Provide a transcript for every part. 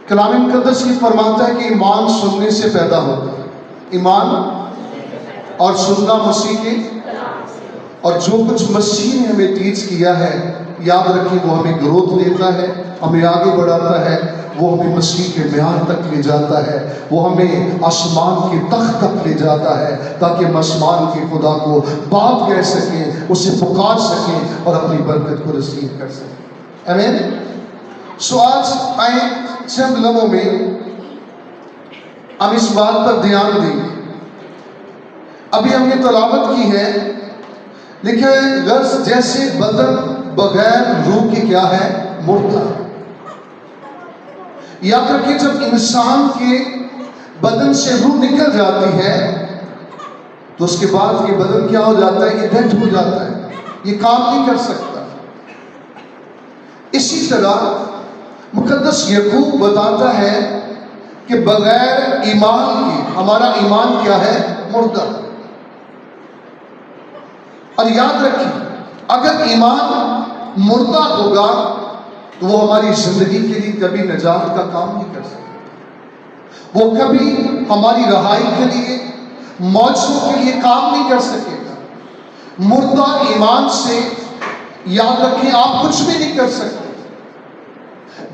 کلام مقدس یہ فرماتا ہے کہ ایمان سننے سے پیدا ہوتا ہے. ایمان اور سننا مسیح کے، اور جو کچھ مسیح نے ہمیں ٹیچ کیا ہے، یاد رکھیں وہ ہمیں گروتھ دیتا ہے، ہمیں آگے بڑھاتا ہے، وہ ہمیں مسیح کے معیار تک لے جاتا ہے، وہ ہمیں آسمان کے تخت تک لے جاتا ہے تاکہ ہم آسمان کے خدا کو باپ کہہ سکیں، اسے پکار سکیں اور اپنی برکت کو رسیو کر سکیں. آمین. سو آج آئیں چند لمحوں میں ہم اس بات پر دھیان دیں گے. ابھی ہم نے تلاوت کی ہے، لکھا ہے غرض جیسے بدن بغیر روح کے کیا ہے؟ مردہ. یاد رکھیے جب انسان کے بدن سے روح نکل جاتی ہے تو اس کے بعد یہ بدن کیا ہو جاتا ہے؟ یہ ڈیڈ ہو جاتا ہے، یہ کام نہیں کر سکتا. اسی طرح مقدس یعقوب بتاتا ہے کہ بغیر ایمان کے ہمارا ایمان کیا ہے؟ مردہ. اور یاد رکھیے اگر ایمان مردہ ہوگا تو وہ ہماری زندگی کے لیے کبھی نجات کا کام نہیں کر سکتا، وہ کبھی ہماری رہائی کے لیے، معجزوں کے لیے کام نہیں کر سکے گا. مردہ ایمان سے یاد رکھیں آپ کچھ بھی نہیں کر سکتے.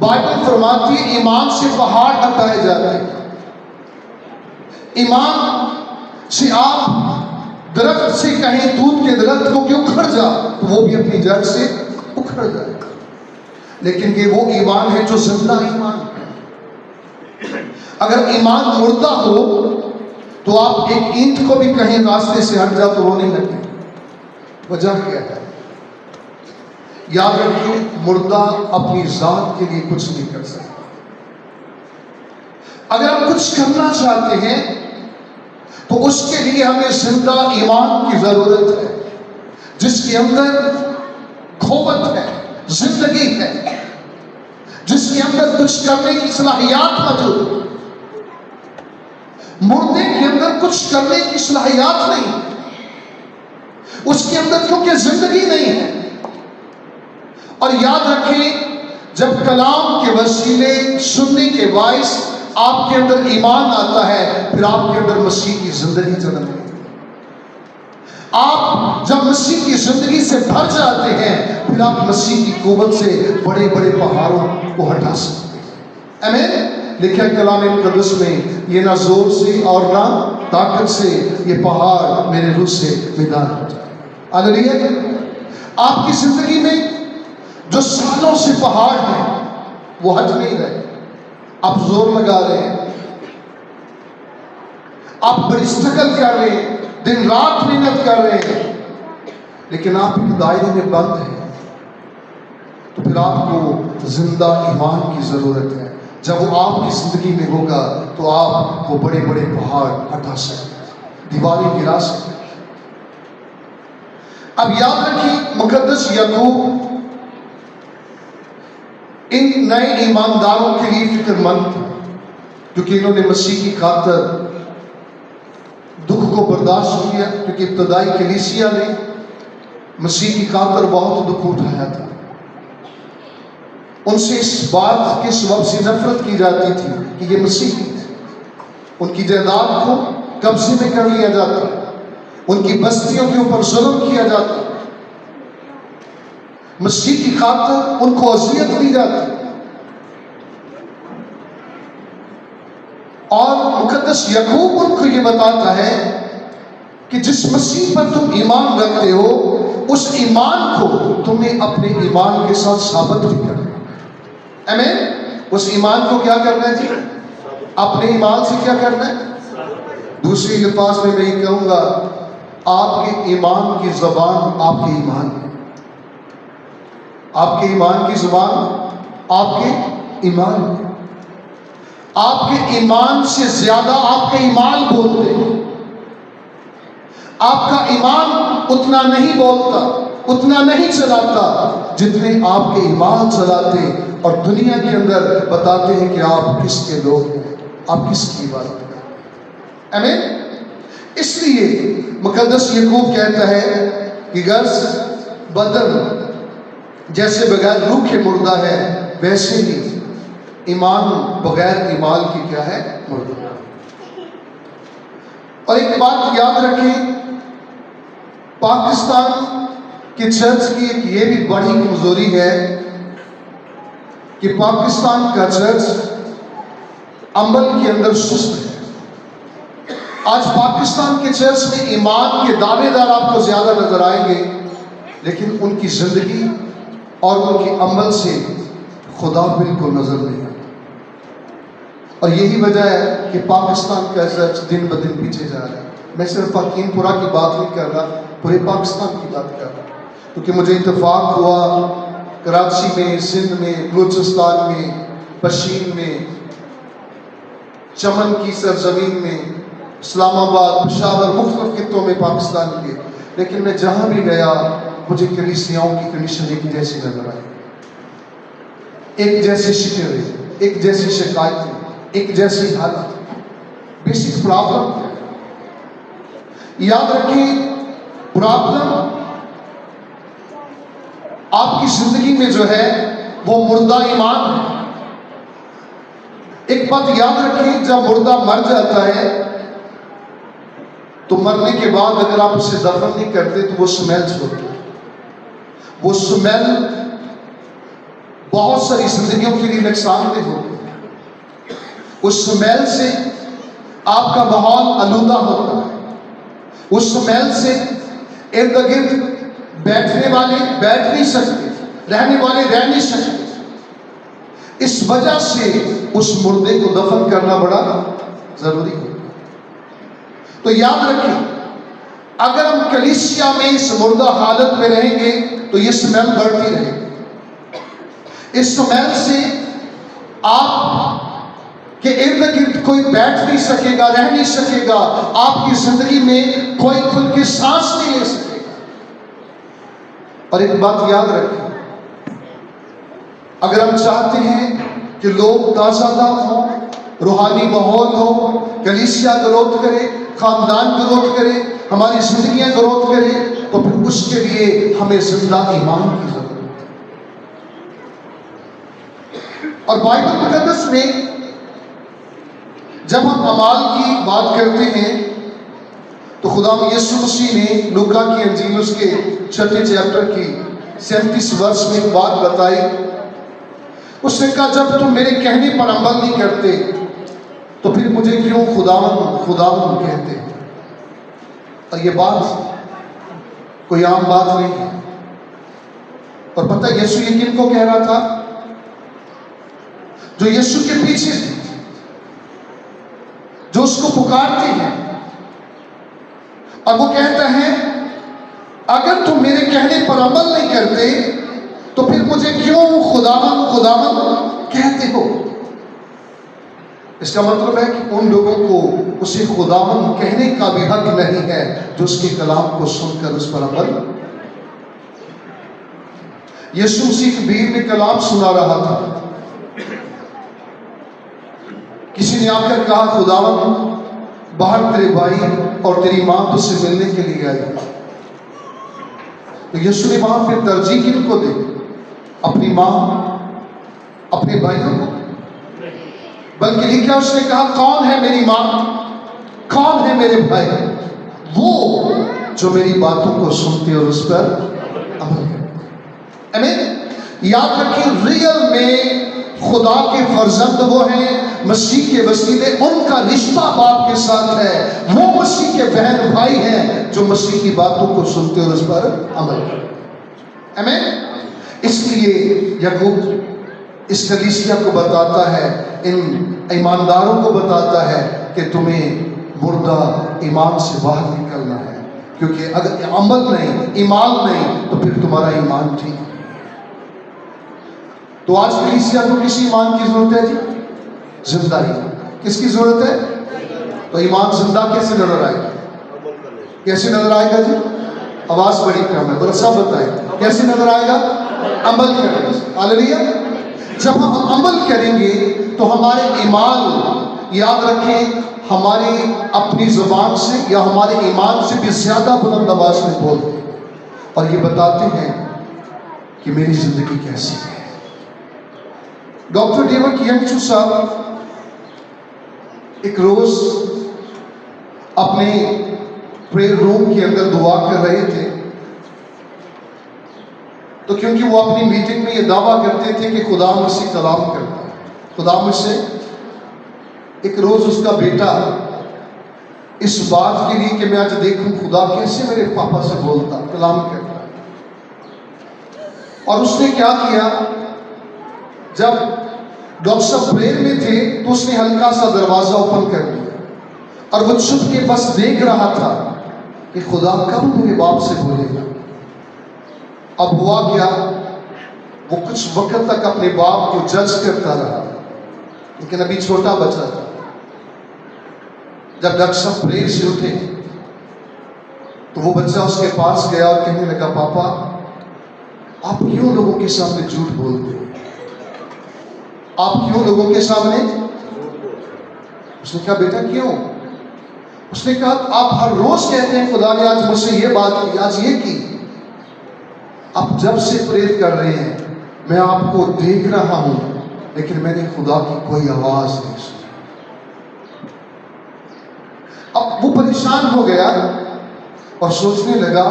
بائبل فرماتی ہے ایمان سے پہاڑ ہٹائے جاتے ہیں. ایمان سے آپ درخت سے کہیں دودھ کے درخت کو کہ اکھڑ جا تو وہ بھی اپنی جڑ سے اکھڑ جائے. لیکن یہ وہ ایمان ہے جو زندہ ایمان ہے. اگر ایمان مردہ ہو تو آپ ایک اینٹ کو بھی کہیں راستے سے ہٹ جا تو رونے لگے. وجہ کیا ہے؟ یاد رکھیے مردہ اپنی ذات کے لیے کچھ نہیں کر سکتا. اگر ہم کچھ کرنا چاہتے ہیں تو اس کے لیے ہمیں زندہ ایمان کی ضرورت ہے جس کے اندر قوت ہے، زندگی ہے، جس کے اندر کچھ کرنے کی صلاحیات موجود ہے. مردے کے اندر کچھ کرنے کی صلاحیات نہیں، اس کے اندر کیونکہ زندگی نہیں ہے. اور یاد رکھیں جب کلام کے وسیلے سننے کے باعث آپ کے اندر ایمان آتا ہے پھر آپ کے اندر مسیح کی زندگی جنم لیتی ہے. آپ جب مسیح کی زندگی سے بھر جاتے ہیں پھر آپ مسیح کی قوت سے بڑے بڑے پہاڑوں کو ہٹا سکتے ہیں. آمین. لکھا ہے کلام مقدس میں یہ نہ زور سے اور نہ طاقت سے یہ پہاڑ میرے روح سے بیدار ہو جائے. ہاللیلویا. آپ کی زندگی میں جو سالوں سے پہاڑ ہیں وہ ہٹ نہیں رہے. آپ زور لگا رہے ہیں، آپ بڑی اسٹرگل کر رہے ہیں، دن رات محنت کر رہے ہیں، لیکن آپ ایک دائرے میں بند ہیں تو پھر آپ کو زندہ ایمان کی ضرورت ہے. جب وہ آپ کی زندگی میں ہوگا تو آپ وہ بڑے بڑے پہاڑ ہٹا سکتے ہیں، دیواریں گرا سکتے ہیں. اب یاد رکھیے مقدس یعقوب ان نئے ایمانداروں کے لیے فکر مند تھا کیونکہ انہوں نے مسیح کی خاطر دکھ کو برداشت کیا، کیونکہ ابتدائی کلیسیا نے مسیح کی خاطر بہت دکھ اٹھایا تھا. ان سے اس بات کے سبب سے نفرت کی جاتی تھی کہ یہ مسیحی ہے. ان کی جائیداد کو قبضے میں کر لیا جاتا، ان کی بستیوں کے اوپر ظلم کیا جاتا، مسیح کی خاطر ان کو اذیت دی جاتی. اور مقدس یعقوب ان کو یہ بتاتا ہے کہ جس مسیح پر تم ایمان رکھتے ہو اس ایمان کو تمہیں اپنے ایمان کے ساتھ ثابت بھی کرنا ہے. آمین. اس ایمان کو کیا کرنا ہے جی؟ اپنے ایمان سے کیا کرنا ہے؟ دوسری الفاظ میں یہ کہوں گا آپ کے ایمان کی زبان آپ کے ایمان ہے. آپ کے ایمان کی زبان آپ کے ایمان ہے. آپ کے ایمان سے زیادہ آپ کے ایمان بولتے ہیں. آپ کا ایمان اتنا نہیں بولتا، اتنا نہیں چلاتا جتنے آپ کے ایمان چلاتے اور دنیا کے اندر بتاتے ہیں کہ آپ کس کے لوگ ہیں، آپ کس کی عبادت کریں. آمین. اس لیے مقدس یعقوب کہتا ہے کہ غرض بدن جیسے بغیر روح کے مردہ ہے ویسے ہی ایمان بغیر ایمان کی کیا ہے؟ مردہ۔ اور ایک بات یاد رکھیں، پاکستان کے چرچ کی ایک یہ بھی بڑی کمزوری ہے کہ پاکستان کا چرچ عمل کے اندر سست ہے۔ آج پاکستان کے چرچ میں ایمان کے دعوے دار آپ کو زیادہ نظر آئیں گے، لیکن ان کی زندگی اور ان کے عمل سے خدا بالکل نظر نہیں آتا۔ اور یہی وجہ ہے کہ پاکستان کا چرچ دن بدن پیچھے جا رہا ہے۔ میں صرف حکیم پورہ کی بات نہیں کر رہا، پورے پاکستان کی بات کر رہا، کیونکہ مجھے اتفاق ہوا کراچی میں، سندھ میں، بلوچستان میں، پشین میں، چمن کی سرزمین میں، اسلام آباد، پشاور، مختلف خطوں میں پاکستان کے، لیکن میں جہاں بھی گیا مجھے کلیسیاؤں کی کنڈیشن ایک جیسی نظر آئی، ایک جیسی شکایتیں، ایک جیسی شکایتیں، ایک جیسی حالت، بیسک پرابلم ہے۔ یاد رکھیں، پرابلم آپ کی زندگی میں جو ہے وہ مردہ ایمان ہے۔ ایک بات یاد رکھیں، جب مردہ مر جاتا ہے تو مرنے کے بعد اگر آپ اسے دفن نہیں کرتے تو وہ سمیل چھوڑتا ہے۔ وہ سمیل بہت ساری زندگیوں کے لیے نقصان دہ ہوتی ہے۔ اس سمیل سے آپ کا ماحول آلودہ ہوتا ہے۔ اس سمیل سے ارد گرد بیٹھنے والے بیٹھ نہیں سکتے، رہنے والے رہ نہیں سکتے۔ اس وجہ سے اس مردے کو دفن کرنا بڑا ضروری ہوتا ہے۔ تو یاد رکھیں، اگر ہم کلیسیا میں اس مردہ حالت میں رہیں گے تو یہ سمیل بڑھتی رہے گی۔ اس سمیل سے آپ کہ ارد گرد کوئی بیٹھ نہیں سکے گا، رہ نہیں سکے گا، آپ کی زندگی میں کوئی کھل کے سانس نہیں لے سکے گا۔ اور ایک بات یاد رکھیں، اگر ہم چاہتے ہیں کہ لوگ تازہ دم ہوں، روحانی ماحول ہو، کلیسیا گروتھ کرے، خاندان گروتھ کرے، ہماری زندگیاں گروتھ کرے، تو پھر اس کے لیے ہمیں زندہ ایمان کی ضرورت ہے۔ اور بائبل مقدس میں جب ہم اعمال کی بات کرتے ہیں تو خدا یسوع مسیح نے لوکا کی انجیل اس کے 6 چیپٹر کی 37 ورس میں ایک بات بتائی۔ اس نے کہا، جب تم میرے کہنے پر عمل نہیں کرتے تو پھر مجھے کیوں خداوند کہتے؟ اور یہ بات کوئی عام بات نہیں ہے۔ اور پتہ یسوع یہ کن کو کہہ رہا تھا؟ جو یسوع کے پیچھے تھے، جو اس کو پکارتے ہیں، اور وہ کہتا ہے، اگر تم میرے کہنے پر عمل نہیں کرتے تو پھر مجھے کیوں خداوند کہتے ہو؟ اس کا مطلب ہے کہ ان لوگوں کو اسے خداوند کہنے کا بھی حق نہیں ہے جو اس کے کلام کو سن کر اس پر عمل۔ یسوع مسیح بھیڑ میں کلام سنا رہا تھا، کسی نے آ کر کہا، خداوند باہر تیرے بھائی اور تیری ماں تجھ سے ملنے کے لیے آئی۔ تو یسوع نے وہاں پہ ترجیح کن کو دی؟ اپنی ماں، اپنے بھائیوں کو؟ بلکہ لکھا اس نے کہا، کون ہے میری ماں، کون ہے میرے بھائی؟ وہ جو میری باتوں کو سنتے اور اس پر عمل کرتے۔ آمین۔ یاد رکھیں، ریئل میں خدا کے فرزند وہ ہیں مسیح کے وسیلے، ان کا رشتہ باپ کے ساتھ ہے، وہ مسیح کے بہن بھائی ہیں جو مسیح کی باتوں کو سنتے اور اس پر عمل کرتے۔ آمین۔ اس لیے یعقوب اس کلیسیا کو بتاتا ہے، ان ایمانداروں کو بتاتا ہے کہ تمہیں مردہ ایمان سے باہر نکلنا ہے، کیونکہ اگر عمل نہیں، ایمان نہیں، تو پھر تمہارا ایمان ٹھیک ہے۔ تو آج کلیسیا کو کس ایمان کی ضرورت ہے جی؟ زندہ ایمان۔ کس کی ضرورت ہے؟ تو ایمان زندہ کیسے نظر آئے گا؟ کیسے نظر آئے گا جی؟ آواز بڑی کم ہے، ذرا سب بتائیں کیسے نظر آئے گا؟ عمل کریں گے۔ ہاللیلویا۔ جب ہم عمل کریں گے تو ہمارے ایمان، یاد رکھیں، ہماری اپنی زبان سے یا ہمارے ایمان سے بھی زیادہ بلند آواز میں بولتے ہیں اور یہ بتاتے ہیں کہ میری زندگی کیسی ہے۔ ڈاکٹر ڈیوڈ کیمچو صاحب ایک روز اپنے پریئر روم کے اندر دعا کر رہے تھے، تو کیونکہ وہ اپنی میٹنگ میں یہ دعویٰ کرتے تھے کہ خدا مجھ سے کلام کرتا ہے، خدا مجھ سے، ایک روز اس کا بیٹا اس بات کے لیے کہ میں آج دیکھوں خدا کیسے میرے پاپا سے بولتا، کلام کرتا، اور اس نے کیا کیا، جب ڈاکٹر صاحب پریئر میں تھے تو اس نے ہلکا سا دروازہ اوپن کر دیا اور وہ چھپ کے بس دیکھ رہا تھا کہ خدا کب میرے باپ سے بولے گا۔ اب ہوا کیا، وہ کچھ وقت تک اپنے باپ کو جج کرتا رہا، لیکن ابھی چھوٹا بچہ تھا۔ جب ڈاکٹر صاحب پریئر سے اٹھے تو وہ بچہ اس کے پاس گیا اور کہنے لگا، پاپا آپ کیوں لوگوں کے سامنے جھوٹ بولتے ہو؟ آپ کیوں لوگوں کے سامنے؟ اس نے کہا بیٹا کیوں؟ اس نے کہا آپ ہر روز کہتے ہیں خدا نے آج مجھ سے یہ بات کی، آج یہ کی، آپ جب سے پریئر کر رہے ہیں میں آپ کو دیکھ رہا ہوں لیکن میں نے خدا کی کوئی آواز نہیں سنی۔ اب وہ پریشان ہو گیا اور سوچنے لگا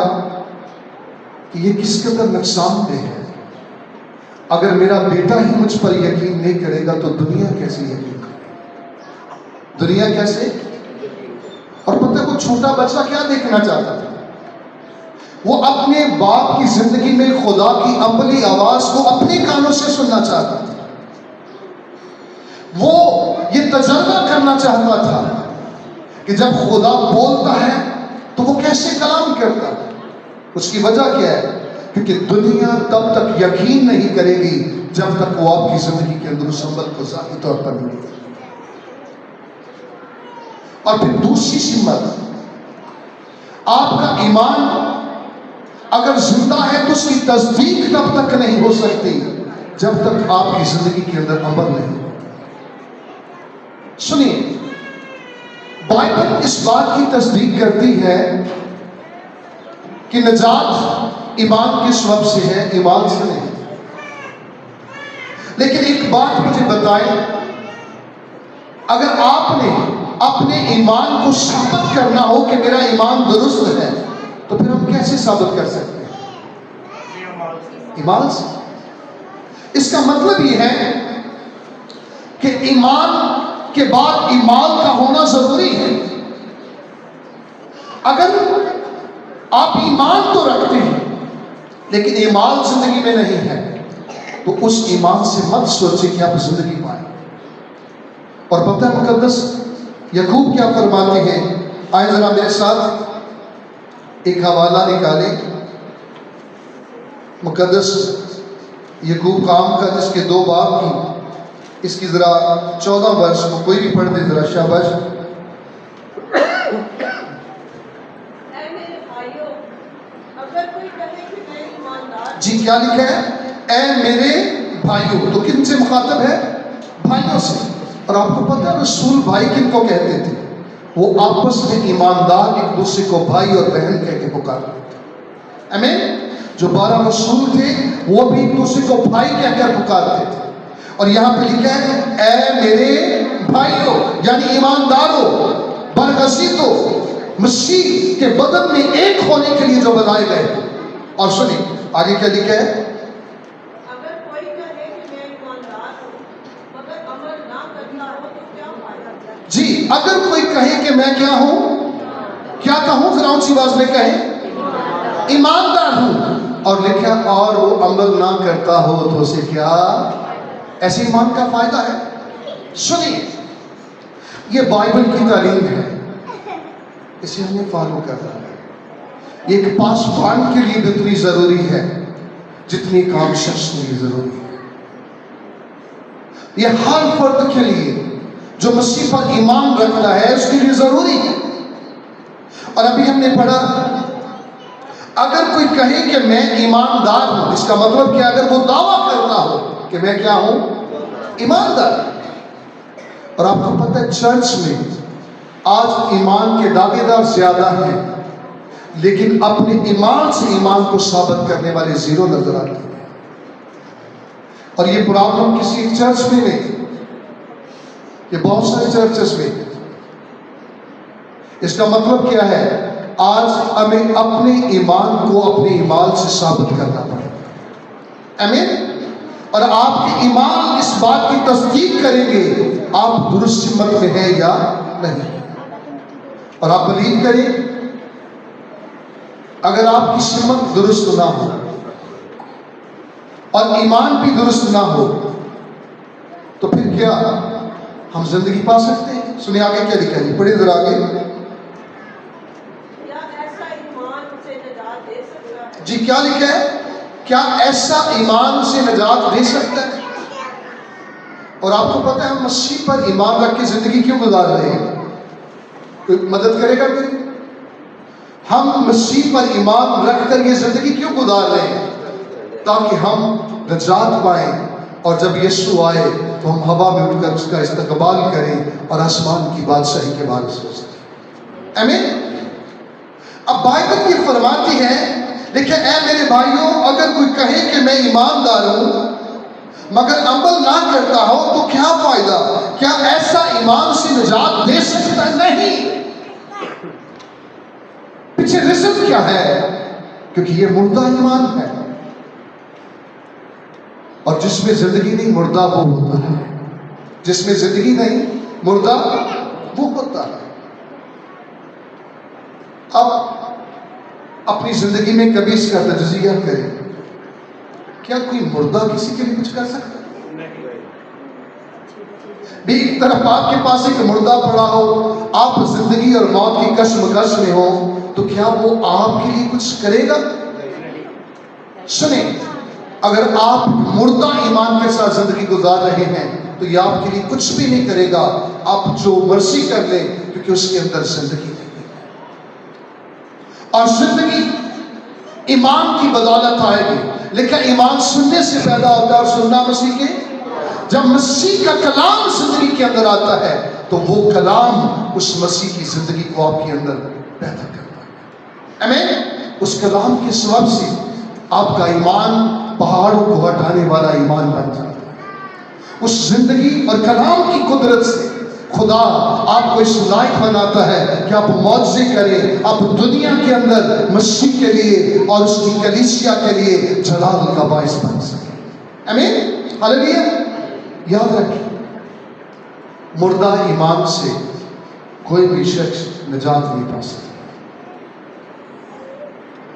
کہ یہ کس قدر نقصان دہ ہے، اگر میرا بیٹا ہی مجھ پر یقین نہیں کرے گا تو دنیا کیسے یقین کرے گی؟ دنیا کیسے؟ اور پتہ ہے وہ چھوٹا بچہ کیا دیکھنا چاہتا تھا؟ وہ اپنے باپ کی زندگی میں خدا کی عملی آواز کو اپنے کانوں سے سننا چاہتا تھا، وہ یہ تجربہ کرنا چاہتا تھا کہ جب خدا بولتا ہے تو وہ کیسے کلام کرتا ہے۔ اس کی وجہ کیا ہے؟ کیونکہ دنیا تب تک یقین نہیں کرے گی جب تک وہ آپ کی زندگی کے اندر اس عمل کو ذاتی طور پر نہیں کرے۔ اور پھر دوسری سمت، آپ کا ایمان اگر زندہ ہے تو اس کی تصدیق تب تک نہیں ہو سکتی جب تک آپ کی زندگی کے اندر عمل نہیں۔ سنیے، بائبل اس بات کی تصدیق کرتی ہے کہ نجات ایمان کے سبب سے ہے، ایمان سے نہیں۔ لیکن ایک بات مجھے بتائیں، اگر آپ نے اپنے ایمان کو ثابت کرنا ہو کہ میرا ایمان درست ہے تو پھر ہم کیسے ثابت کر سکتے ہیں؟ ایمان سے۔ اس کا مطلب یہ ہے کہ ایمان کے بعد ایمان کا ہونا ضروری ہے۔ اگر آپ ایمان تو رکھتے ہیں لیکن ایمان زندگی میں نہیں ہے تو اس ایمان سے مت سوچیں کہ آپ زندگی پائیں۔ اور پتہ ہے مقدس یعقوب کیا فرماتے ہیں؟ آئے ذرا میرے ساتھ ایک حوالہ نکالیں، مقدس یعقوب کام کا جس کے 2 باب کی، اس کی ذرا 14 ورس کو کوئی بھی پڑھ دے ذرا، شاباش۔ جی کیا لکھا ہے؟ اے میرے بھائیوں، تو کن سے مخاطب ہے؟ بھائیوں سے۔ اور آپ کو پتہ ہے رسول بھائی کن کو کہتے تھے؟ وہ آپس میں ایماندار ایک دوسرے کو بھائی اور بہن کہہ کے پکارتے تھے۔ آمین۔ جو 12 رسول تھے وہ بھی ایک دوسرے کو بھائی کہہ کر پکارتے تھے۔ اور یہاں پہ لکھا ہے اے میرے بھائیوں، یعنی ایمانداروں، برگزیدوں، مسیح کے بدن میں ایک ہونے کے لیے جو بنائے گئے۔ اور سنیں آگے کیا لکھا ہے؟ اگر کوئی کہے کہ میں ایماندار ہوں مگر عمل نہ کرتا ہو تو کیا فائدہ؟ جی، اگر کوئی کہے کہ میں کیا ہوں، کیا کہوں؟ ذرا اونچی آواز میں کہیں، ایماندار ہوں، اور لکھا اور وہ عمل نہ کرتا ہو تو اسے کیا؟ ایسے ایمان کا فائدہ ہے؟ سنیے، یہ بائبل کی تعلیم ہے، اسے ہمیں فالو کرنا ہے۔ یہ ایک پاسبان کے لیے بھی اتنی ضروری ہے جتنی ایک عام شخص کے لیے ضروری ہے۔ یہ ہر فرد کے لیے جو مسیح پر ایمان رکھتا ہے اس کے لیے ضروری ہے۔ اور ابھی ہم نے پڑھا اگر کوئی کہے کہ میں ایماندار ہوں، اس کا مطلب کہ اگر وہ دعویٰ کرتا ہو کہ میں کیا ہوں؟ ایماندار۔ اور آپ کو پتہ ہے چرچ میں آج ایمان کے دعوے دار زیادہ ہیں لیکن اپنے ایمان سے ایمان کو ثابت کرنے والے زیرو نظر آتے ہیں۔ اور یہ پرابلم کسی ایک چرچ میں نہیں، یہ بہت سارے چرچز میں۔ اس کا مطلب کیا ہے؟ آج ہمیں اپنے ایمان کو اپنے ایمان سے ثابت کرنا پڑے گا، آمین۔ اور آپ کے ایمان اس بات کی تصدیق کریں گے آپ درست سمت میں ہیں یا نہیں۔ اور آپ بلیو کریں، اگر آپ کی سمت درست نہ ہو اور ایمان بھی درست نہ ہو تو پھر کیا ہم زندگی پا سکتے ہیں؟ سنیں آگے کیا لکھا ہے، پڑھیں ذرا آگے۔ کیا ایسا ایمان اسے نجات دے سکتا ہے؟ جی کیا لکھا ہے؟ کیا ایسا ایمان اسے نجات دے سکتا ہے؟ اور آپ کو پتہ ہے ہم مسیح پر ایمان رکھ کے زندگی کیوں گزار رہے ہیں؟ کوئی مدد کرے گا میری؟ ہم مسیح پر ایمان رکھ کر یہ زندگی کیوں گزار رہے ہیں؟ تاکہ ہم نجات پائیں، اور جب یسوع آئے تو ہم ہوا میں اٹھ کر اس کا استقبال کریں اور آسمان کی بادشاہی کے بارے میں سوچیں، آمین۔ اب بائبل یہ فرماتی ہے، دیکھیں اے میرے بھائیوں، اگر کوئی کہے کہ میں ایماندار ہوں مگر عمل نہ کرتا ہو تو کیا فائدہ؟ کیا ایسا ایمان سے نجات دے سکتا ہے؟ نہیں۔ پیچھے ریزن کیا ہے؟ کیونکہ یہ مردہ ایمان ہے، اور جس میں زندگی نہیں مردہ وہ ہوتا ہے، جس میں زندگی نہیں مردہ وہ ہوتا ہے۔ اب اپنی زندگی میں کبھی اس کا تجزیہ کریں، کیا کوئی مردہ کسی کے لیے کچھ کر سکتا ہے؟ بھی ایک طرف آپ کے پاس ایک مردہ پڑا ہو، آپ زندگی اور موت کی کشمکش میں ہو، تو کیا وہ آپ کے لیے کچھ کرے گا؟ سنیں، اگر آپ مردہ ایمان کے ساتھ زندگی گزار رہے ہیں تو یہ آپ کے لیے کچھ بھی نہیں کرے گا، آپ جو مرضی کر لیں، کیونکہ اس کے اندر زندگی نہیں ہے۔ اور زندگی ایمان کی بدولت آئے گی، لیکن ایمان سننے سے پیدا ہوتا ہے، اور سننا مسیح کے۔ جب مسیح کا کلام زندگی کے اندر آتا ہے تو وہ کلام اس مسیح کی زندگی کو آپ کے اندر پیدا کرتا ہے، آمین۔ اس کلام کے سبب سے آپ کا ایمان پہاڑوں کو ہٹانے والا ایمان بن جاتا ہے۔ اس زندگی اور کلام کی قدرت سے خدا آپ کو اس لائق بناتا ہے کہ آپ معجزے کریں، آپ دنیا کے اندر مسیح کے لیے اور اس کی کلیسیا کے لیے جلال کا باعث بن سکیں، آمین، ہاللیلویا۔ یاد رکھیں، مردہ ایمان سے کوئی بھی شخص نجات نہیں پا سکتا۔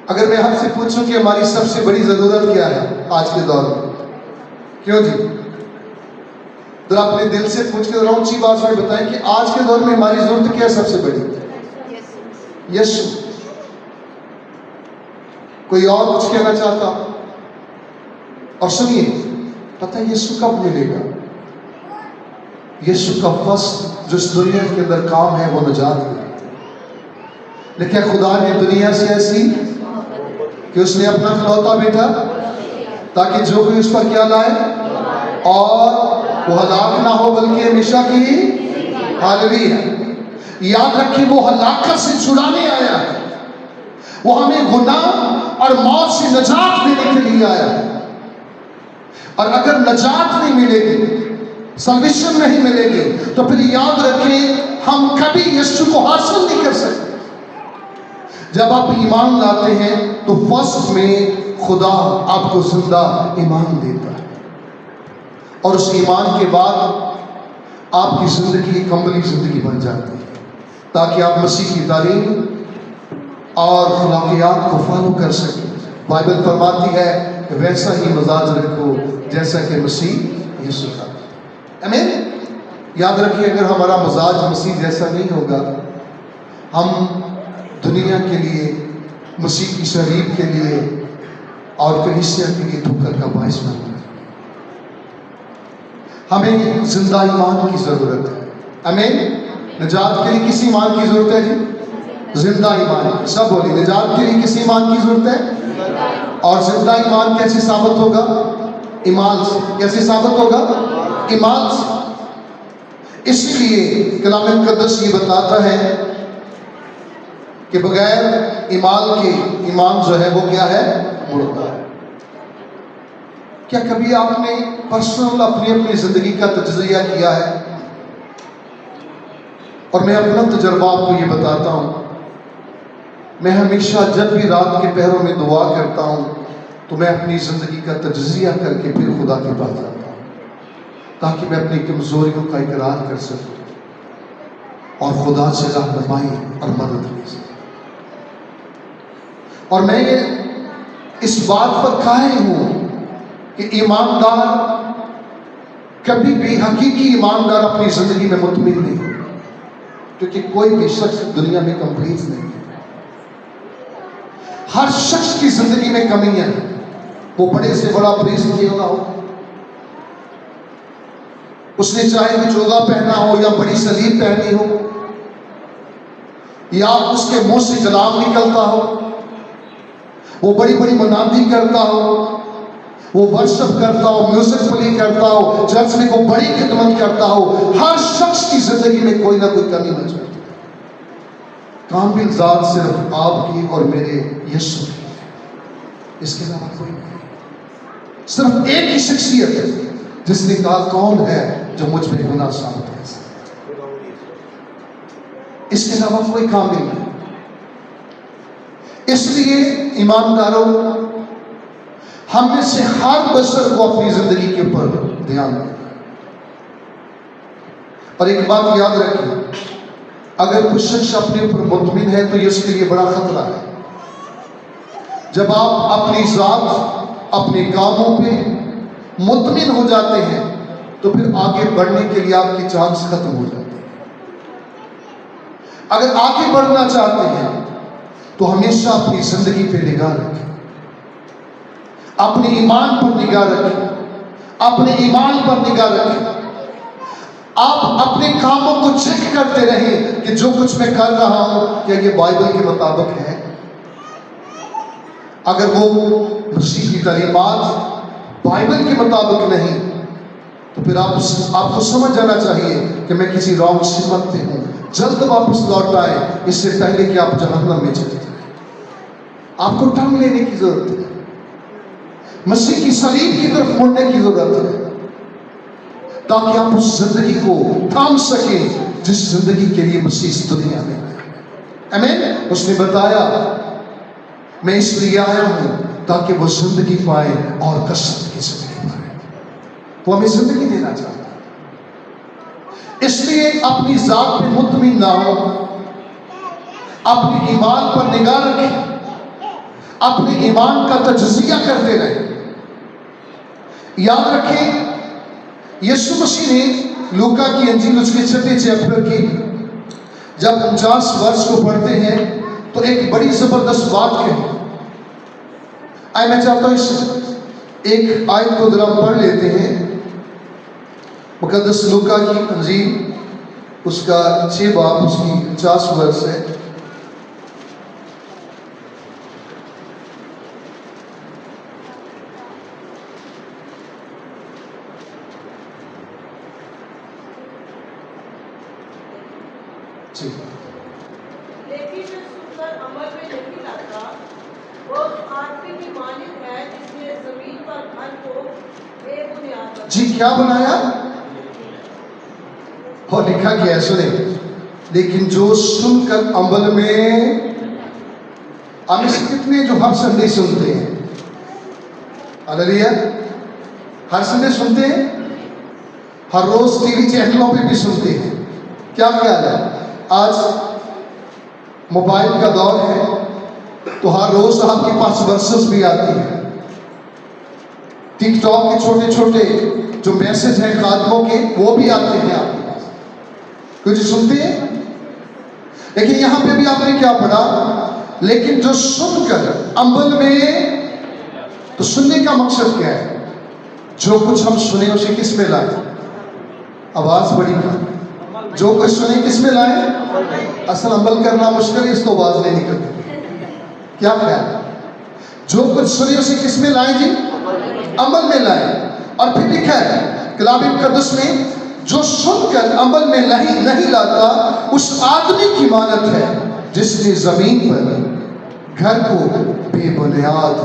اگر میں آپ سے پوچھوں کہ ہماری سب سے بڑی ضرورت کیا ہے آج کے دور میں، کیوں جی؟ ذرا اپنے دل سے پوچھ کے ذرا اونچی بات میں بتائیں کہ آج کے دور میں ہماری ضرورت کیا ہے سب سے بڑی؟ یسوع۔ کوئی اور کچھ کہنا چاہتا؟ اور سنیے، پتہ ہے یسوع کب ملے گا؟ یسوع کا فصل جو اس دنیا کے اندر کام ہے وہ نجات ہے، لیکن خدا نے دنیا سے ایسی کہ اس نے اپنا اکلوتا بیٹا تاکہ جو کوئی اس پر کیا لائے اور وہ ہلاک نہ ہو بلکہ ہمیشہ کی، ہاللیلویا۔ یاد رکھیں، وہ ہلاکت سے چھڑانے آیا ہے، وہ ہمیں گناہ اور موت سے نجات دینے کے لیے آیا ہے۔ اور اگر نجات نہیں ملے گی، سلویشن نہیں ملے گی، تو پھر یاد رکھیں ہم کبھی یسوع کو حاصل نہیں کر سکتے۔ جب آپ ایمان لاتے ہیں تو فرسٹ میں خدا آپ کو زندہ ایمان دیتا ہے، اور اس ایمان کے بعد آپ کی زندگی ایک عملی زندگی بن جاتی ہے، تاکہ آپ مسیح کی تعلیم اور اخلاقیات کو فالو کر سکیں۔ بائبل فرماتی ہے کہ ویسا ہی مزاج رکھو جیسا کہ مسیح یسوع کا، آمین۔ یاد رکھیے، اگر ہمارا مزاج مسیح جیسا نہیں ہوگا، ہم دنیا کے لیے، مسیح کی شریعت کے لیے اور کلیسیا کے لیے ٹھکر کا باعث بن گئے۔ ہمیں زندہ ایمان کی ضرورت ہے، آمین۔ نجات کے لیے کس ایمان کی ضرورت ہے جی؟ زندہ ایمان۔ سب بولی، نجات کے لیے کس ایمان کی ضرورت ہے؟ اور زندہ ایمان کیسے ثابت ہوگا؟ ایمان سے۔ کیسے ثابت ہوگا؟ ایمان سے۔ اس لیے کلام مقدس یہ بتاتا ہے کہ بغیر ایمان کے ایمان جو ہے وہ کیا ہے؟ مردہ ہے۔ کیا کبھی آپ نے پرسنل اپنی زندگی کا تجزیہ کیا ہے؟ اور میں اپنا تجربہ آپ کو یہ بتاتا ہوں. میں ہمیشہ جب بھی رات کے پہروں میں دعا کرتا ہوں تو میں اپنی زندگی کا تجزیہ کر کے پھر خدا کے پاس جاتا ہوں تاکہ میں اپنی کمزوریوں کا اقرار کر سکوں اور خدا سے رہنمائی اور مدد لے سکوں. اور میں یہ اس بات پر قائل ہوں کہ ایماندار کبھی بھی حقیقی ایماندار اپنی زندگی میں مطمئن نہیں ہوتا، کیونکہ کوئی بھی شخص دنیا میں کمپلیٹ نہیں ہے. ہر شخص کی زندگی میں کمی ہے، وہ بڑے سے بڑا پریس کیوں نہ ہو، اس نے چاہے بھی چوگا پہنا ہو یا بڑی سلیب پہنی ہو یا اس کے منہ سے کلام نکلتا ہو، وہ بڑی بڑی منادی کرتا ہو، وہ ورشپ کرتا ہو، میوزک پلے کرتا ہو، چرچ میں کوئی بڑی خدمت کرتا ہو، ہر شخص کی زندگی میں کوئی نہ کوئی کمی موجود ہے. کامل ذات صرف آپ کی اور میرے یسوع کی ہے، اس کے علاوہ کوئی نہیں. صرف ایک ہی شخصیت ہے جس نے کہا کون ہے جو مجھ پہ گناہ ثابت ہے، اس کے علاوہ کوئی کامل نہیں. اس لیے ایمانداروں، ہم میں سے ہر بشر کو اپنی زندگی کے اوپر دھیان دیں. اور ایک بات یاد رکھیں، اگر کوئی شخص اپنے اوپر مطمئن ہے تو یہ اس کے لیے بڑا خطرہ ہے. جب آپ اپنی ذات، اپنے کاموں پہ مطمئن ہو جاتے ہیں تو پھر آگے بڑھنے کے لیے آپ کی چانس ختم ہو جاتی ہے. اگر آگے بڑھنا چاہتے ہیں تو ہمیشہ اپنی زندگی پہ نگاہ رکھیں، اپنے ایمان پر نگاہ رکھیں، اپنے ایمان پر نگاہ رکھیں. آپ اپنے کاموں کو چیک کرتے رہیں کہ جو کچھ میں کر رہا ہوں کیا یہ بائبل کے مطابق ہے. اگر وہ مسیح کی تعلیمات بائبل کے مطابق نہیں تو پھر آپ کو سمجھ جانا چاہیے کہ میں کسی رانگ سمت پہ ہوں. جلد واپس لوٹ آئے اس سے پہلے کہ آپ جہنم میں چلے جائیں. آپ کو ٹرن لینے کی ضرورت ہے، مسیح کی صلیب کی طرف مڑنے کی ضرورت ہے تاکہ آپ اس زندگی کو تھام سکیں جس زندگی کے لیے مسیح اس دنیا میں آیا. آمین. اس نے بتایا میں اس لیے آیا ہوں تاکہ وہ زندگی پائے اور کثرت کی زندگی پائے. وہ ہمیں زندگی دینا چاہتا ہے. اس لیے اپنی ذات پہ مطمئن نہ ہو، اپنے ایمان پر نگاہ رکھیں، اپنے ایمان کا تجزیہ کرتے رہیں. یاد رکھیں یسوع مسیح نے لوکا کی انجیل اس کے 6 چیپٹر کی جب 49 ورس کو پڑھتے ہیں تو ایک بڑی زبردست بات کہی. میں چاہتا ہوں اس ایک آیت کو ذرا پڑھ لیتے ہیں. مقدس لوکا کی انجیل اس کا 6 باب اس کی 50 ورس ہے. لیکن جو سن کر عمل میں نہیں لاتا وہ آدمی کی مانند ہے جس نے زمین پر گھر کو بے بنیاد بنایا. جی کیا بنایا؟ اور لکھا کیا ہے سنیں، لیکن جو سن کر عمل میں، ہم اس کتنے جو ہر سنڈے سنتے ہیں، ہاللیلویا، ہر سنڈے سنتے ہیں، ہر روز ٹی وی چینلوں پہ بھی سنتے ہیں. کیا خیال ہے؟ آج موبائل کا دور ہے تو ہر روز آپ کے پاس ورسز بھی آتی ہیں. ٹک ٹاک کے چھوٹے چھوٹے جو میسج ہیں خادموں کے وہ بھی آتے ہیں آپ کے پاس. کچھ سنتے ہیں. لیکن یہاں پہ بھی آپ نے کیا پڑھا؟ لیکن جو سن کر عمل میں، تو سننے کا مقصد کیا ہے؟ جو کچھ ہم سنیں اسے کس میں لائیں؟ آواز بڑی کر. جو کچھ سنیں کس میں لائیں؟ اصل عمل کرنا مشکل ہے، اس کو آواز نہیں نکلتی. کیا خیال ہے؟ جو کچھ سنیں اسے کس میں لائیں جی؟ عمل میں لائیں. اور پھر لکھا ہے کلام مقدس میں جو سن کر عمل میں نہیں لاتا اس آدمی کی مانند ہے جس نے زمین پر گھر کو بے بنیاد